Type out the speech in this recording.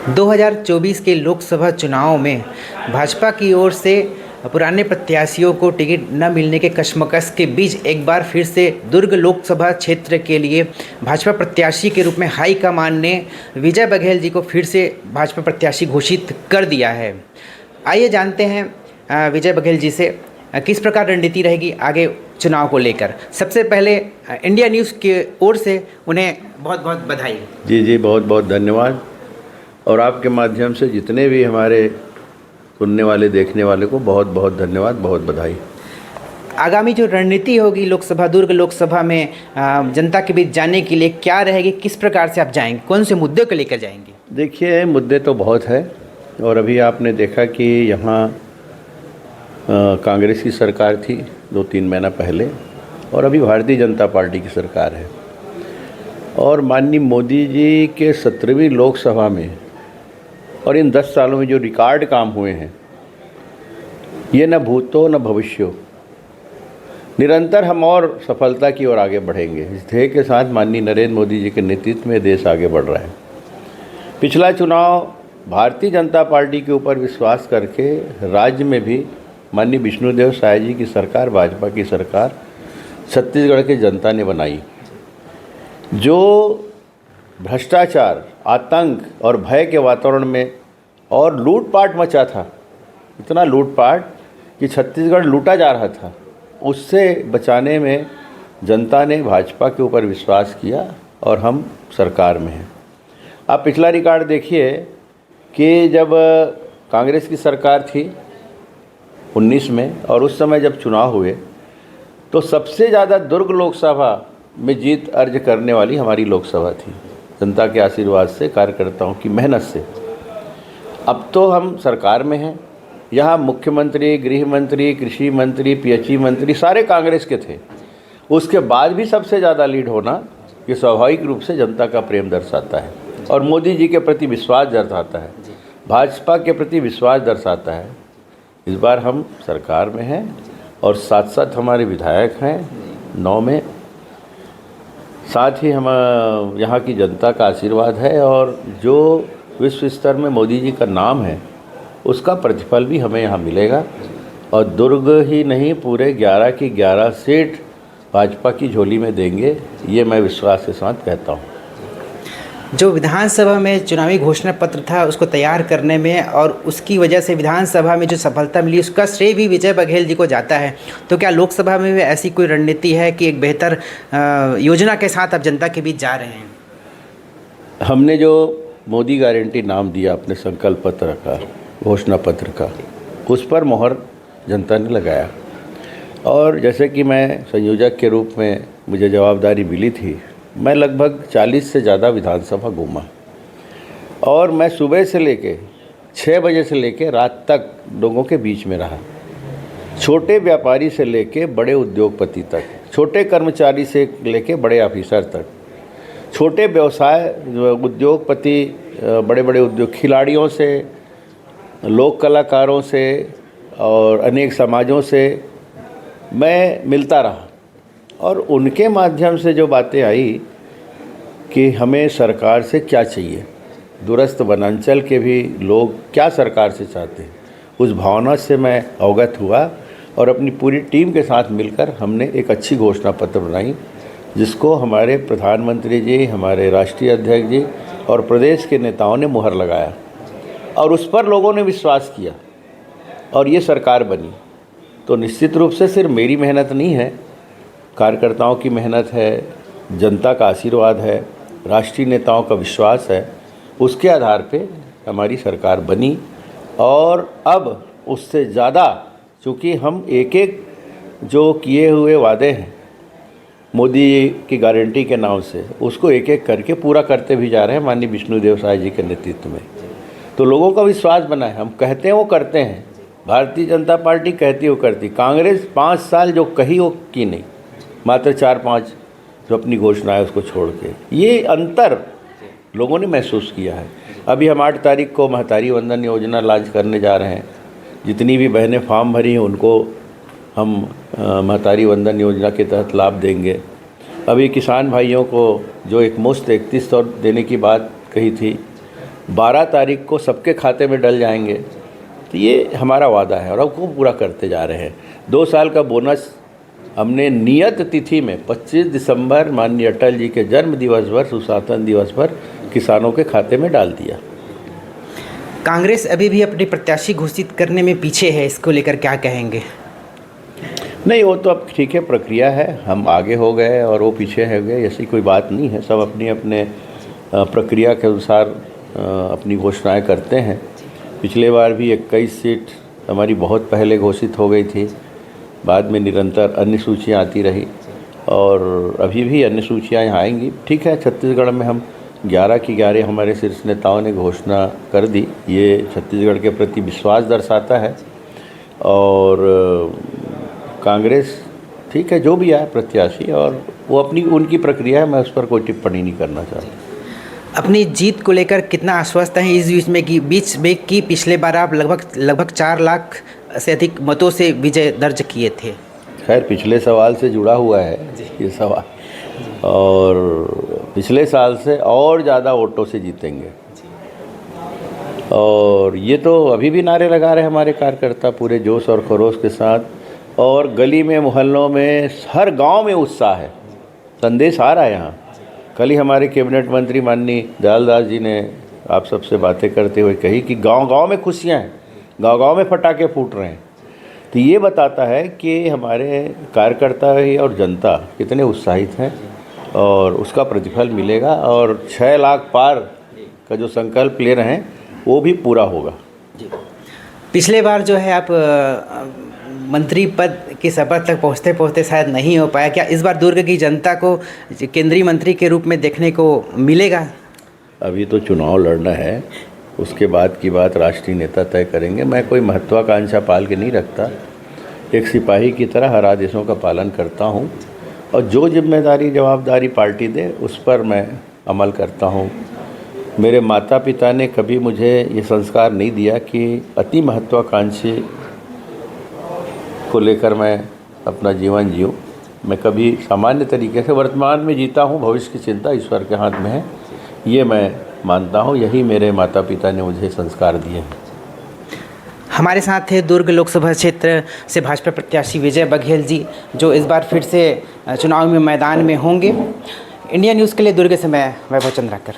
2024 के लोकसभा चुनाव में भाजपा की ओर से पुराने प्रत्याशियों को टिकट न मिलने के कशमकश के बीच एक बार फिर से दुर्ग लोकसभा क्षेत्र के लिए भाजपा प्रत्याशी के रूप में हाईकमान ने विजय बघेल जी को फिर से भाजपा प्रत्याशी घोषित कर दिया है। आइए जानते हैं विजय बघेल जी से किस प्रकार रणनीति रहेगी आगे चुनाव को लेकर। सबसे पहले इंडिया न्यूज़ की ओर से उन्हें बहुत बहुत बधाई। जी बहुत बहुत धन्यवाद। और आपके माध्यम से जितने भी हमारे सुनने वाले देखने वाले को बहुत बहुत धन्यवाद, बहुत बधाई। आगामी जो रणनीति होगी लोकसभा, दुर्ग लोकसभा में जनता के बीच जाने के लिए क्या रहेगी, किस प्रकार से आप जाएंगे, कौन से मुद्दे को लेकर जाएंगे? देखिए, मुद्दे तो बहुत है और अभी आपने देखा कि यहाँ कांग्रेस की सरकार थी 2-3 महीना पहले और अभी भारतीय जनता पार्टी की सरकार है। और माननीय मोदी जी के 17वीं लोकसभा में और इन 10 सालों में जो रिकॉर्ड काम हुए हैं, ये न भूतो न भविष्यो, निरंतर हम और सफलता की ओर आगे बढ़ेंगे। इस ध्येय के साथ माननीय नरेंद्र मोदी जी के नेतृत्व में देश आगे बढ़ रहा है। पिछला चुनाव भारतीय जनता पार्टी के ऊपर विश्वास करके राज्य में भी माननीय विष्णुदेव साय जी की सरकार, भाजपा की सरकार छत्तीसगढ़ की जनता ने बनाई। जो भ्रष्टाचार, आतंक और भय के वातावरण में और लूटपाट मचा था, इतना लूटपाट कि छत्तीसगढ़ लूटा जा रहा था, उससे बचाने में जनता ने भाजपा के ऊपर विश्वास किया और हम सरकार में हैं। आप पिछला रिकॉर्ड देखिए कि जब कांग्रेस की सरकार थी 19 में और उस समय जब चुनाव हुए तो सबसे ज़्यादा दुर्ग लोकसभा में जीत अर्ज करने वाली हमारी लोकसभा थी, जनता के आशीर्वाद से, कार्यकर्ताओं की मेहनत से। अब तो हम सरकार में हैं। यहाँ मुख्यमंत्री, गृह मंत्री, कृषि मंत्री, पीएचई मंत्री सारे कांग्रेस के थे। उसके बाद भी सबसे ज़्यादा लीड होना ये स्वाभाविक रूप से जनता का प्रेम दर्शाता है और मोदी जी के प्रति विश्वास दर्शाता है, भाजपा के प्रति विश्वास दर्शाता है। इस बार हम सरकार में हैं और साथ साथ हमारे विधायक हैं 9 में, साथ ही हम यहाँ की जनता का आशीर्वाद है और जो विश्व स्तर में मोदी जी का नाम है उसका प्रतिफल भी हमें यहाँ मिलेगा। और दुर्ग ही नहीं, पूरे 11 की 11 सीट भाजपा की झोली में देंगे, ये मैं विश्वास के साथ कहता हूँ। जो विधानसभा में चुनावी घोषणा पत्र था उसको तैयार करने में और उसकी वजह से विधानसभा में जो सफलता मिली उसका श्रेय भी विजय बघेल जी को जाता है। तो क्या लोकसभा में भी ऐसी कोई रणनीति है कि एक बेहतर योजना के साथ आप जनता के बीच जा रहे हैं? हमने जो मोदी गारंटी नाम दिया अपने संकल्प पत्र का, घोषणा पत्र का, उस पर मोहर जनता ने लगाया। और जैसे कि मैं संयोजक के रूप में मुझे जवाबदारी मिली थी, मैं लगभग 40 से ज़्यादा विधानसभा घूमा और मैं सुबह से लेके 6 बजे से लेके रात तक लोगों के बीच में रहा। छोटे व्यापारी से लेके बड़े उद्योगपति तक, छोटे कर्मचारी से लेके बड़े ऑफिसर तक, छोटे व्यवसाय उद्योगपति, बड़े बड़े उद्योग खिलाड़ियों से, लोक कलाकारों से और अनेक समाजों से मैं मिलता रहा। और उनके माध्यम से जो बातें आई कि हमें सरकार से क्या चाहिए, दूरस्थ वनांचल के भी लोग क्या सरकार से चाहते हैं, उस भावना से मैं अवगत हुआ और अपनी पूरी टीम के साथ मिलकर हमने एक अच्छी घोषणा पत्र बनाई, जिसको हमारे प्रधानमंत्री जी, हमारे राष्ट्रीय अध्यक्ष जी और प्रदेश के नेताओं ने मुहर लगाया और उस पर लोगों ने विश्वास किया और ये सरकार बनी। तो निश्चित रूप से सिर्फ मेरी मेहनत नहीं है, कार्यकर्ताओं की मेहनत है, जनता का आशीर्वाद है, राष्ट्रीय नेताओं का विश्वास है, उसके आधार पे हमारी सरकार बनी। और अब उससे ज़्यादा, चूँकि हम एक एक जो किए हुए वादे हैं मोदी की गारंटी के नाम से, उसको एक एक करके पूरा करते भी जा रहे हैं माननीय विष्णुदेव साय जी के नेतृत्व में। तो लोगों का विश्वास बना है, हम कहते हैं वो करते हैं। भारतीय जनता पार्टी कहती वो करती। कांग्रेस 5 साल जो कही वो की नहीं, मात्र 4-5 जो अपनी घोषणा है उसको छोड़ के। ये अंतर लोगों ने महसूस किया है। अभी हम 8 तारीख को महतारी वंदन योजना लॉन्च करने जा रहे हैं। जितनी भी बहनें फॉर्म भरी हैं उनको हम महतारी वंदन योजना के तहत लाभ देंगे। अभी किसान भाइयों को जो एक मुश्त 3100 देने की बात कही थी, 12 तारीख को सबके खाते में डल जाएंगे। तो ये हमारा वादा है और अब को पूरा करते जा रहे हैं। 2 साल का बोनस हमने नियत तिथि में 25 दिसंबर माननीय अटल जी के जन्म दिवस पर, सुशासन दिवस पर किसानों के खाते में डाल दिया। कांग्रेस अभी भी अपने प्रत्याशी घोषित करने में पीछे है, इसको लेकर क्या कहेंगे? नहीं, वो तो अब ठीक है, प्रक्रिया है। हम आगे हो गए और वो पीछे हो गए, ऐसी कोई बात नहीं है। सब अपनी अपने प्रक्रिया के अनुसार अपनी घोषणाएं करते हैं। पिछले बार भी 21 सीट हमारी बहुत पहले घोषित हो गई थी, बाद में निरंतर अन्य सूचियाँ आती रही और अभी भी अन्य सूचियाँ यहाँ आएंगी। ठीक है, छत्तीसगढ़ में हम 11 की 11 हमारे शीर्ष नेताओं ने घोषणा कर दी। ये छत्तीसगढ़ के प्रति विश्वास दर्शाता है। और कांग्रेस ठीक है, जो भी आए प्रत्याशी, और वो अपनी उनकी प्रक्रिया है, मैं उस पर कोई टिप्पणी नहीं करना चाहता। अपनी जीत को लेकर कितना आश्वस्त हैं इस बीच में कि पिछले बार आप लगभग 4 लाख से अधिक मतों से विजय दर्ज किए थे? खैर, पिछले सवाल से जुड़ा हुआ है ये सवाल, और पिछले साल से और ज़्यादा वोटों से जीतेंगे। और ये तो अभी भी नारे लगा रहे हैं हमारे कार्यकर्ता पूरे जोश और खरोश के साथ, और गली में, मोहल्लों में, हर गांव में उत्साह है। संदेश आ रहा है यहाँ। कल ही हमारे कैबिनेट मंत्री माननीय दयालदास जी ने आप सबसे बातें करते हुए कही कि गांव-गांव में खुशियाँ हैं, गांव-गांव में पटाखे फूट रहे हैं। तो ये बताता है कि हमारे कार्यकर्ता ही और जनता कितने उत्साहित हैं और उसका प्रतिफल मिलेगा। और 6 लाख पार का जो संकल्प ले रहे हैं वो भी पूरा होगा। पिछले बार जो है आप मंत्री पद की शपथ तक पहुँचते पहुँचते शायद नहीं हो पाया। क्या इस बार दुर्ग की जनता को केंद्रीय मंत्री के रूप में देखने को मिलेगा? अभी तो चुनाव लड़ना है, उसके बाद की बात राष्ट्रीय नेता तय करेंगे। मैं कोई महत्वाकांक्षा पाल के नहीं रखता, एक सिपाही की तरह हर आदेशों का पालन करता हूँ और जो जिम्मेदारी जवाबदारी पार्टी दे उस पर मैं अमल करता हूँ। मेरे माता पिता ने कभी मुझे ये संस्कार नहीं दिया कि अति महत्वाकांक्षी को लेकर मैं अपना जीवन जीऊँ। मैं कभी सामान्य तरीके से वर्तमान में जीता हूँ, भविष्य की चिंता ईश्वर के हाथ में है, ये मैं मानता हूँ। यही मेरे माता पिता ने मुझे संस्कार दिए हैं। हमारे साथ थे दुर्ग लोकसभा क्षेत्र से भाजपा प्रत्याशी विजय बघेल जी, जो इस बार फिर से चुनाव में मैदान में होंगे। इंडिया न्यूज़ के लिए दुर्ग से मैं वैभव चंद्राकर।